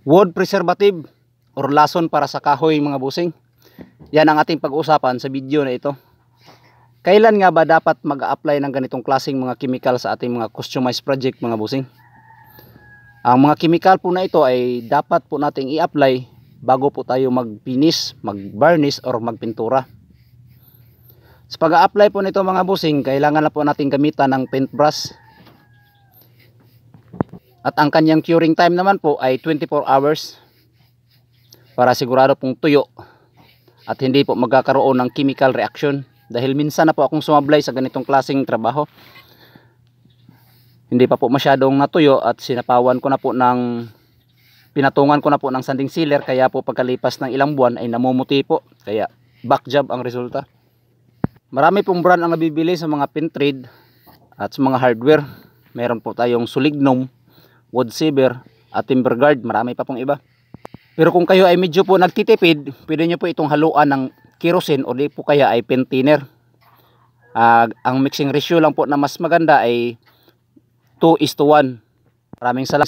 Wood preservative or lason para sa kahoy mga busing. Yan ang ating pag-uusapan sa video na ito. Kailan nga ba dapat mag-a-apply ng ganitong klaseng mga chemical sa ating mga customized project mga busing? Ang mga chemical po na ito ay dapat po nating i-apply bago po tayo mag-finish, mag-varnish or magpintura. Sa pag-a-apply po nito mga busing, kailangan na po nating gamitan ng paintbrush. At ang kanyang curing time naman po ay 24 hours para sigurado pong tuyo at hindi po magkakaroon ng chemical reaction. Dahil minsan na po akong sumablay sa ganitong klaseng trabaho, hindi pa po masyadong natuyo at sinapawan ko na po ng pinatungan ko na po ng sanding sealer, kaya po pagkalipas ng ilang buwan ay namumuti po, kaya back job ang resulta. Marami pong brand ang nabibili sa mga paint trade at sa mga hardware. Meron po tayong Solignum, Wood Saver at Timberguard, marami pa pong iba. Pero kung kayo ay medyo po nagtitipid, pwede nyo po itong haluan ng kerosene o di po kaya ay paint thinner. Ang mixing ratio lang po na mas maganda ay 2:1. Maraming salamat.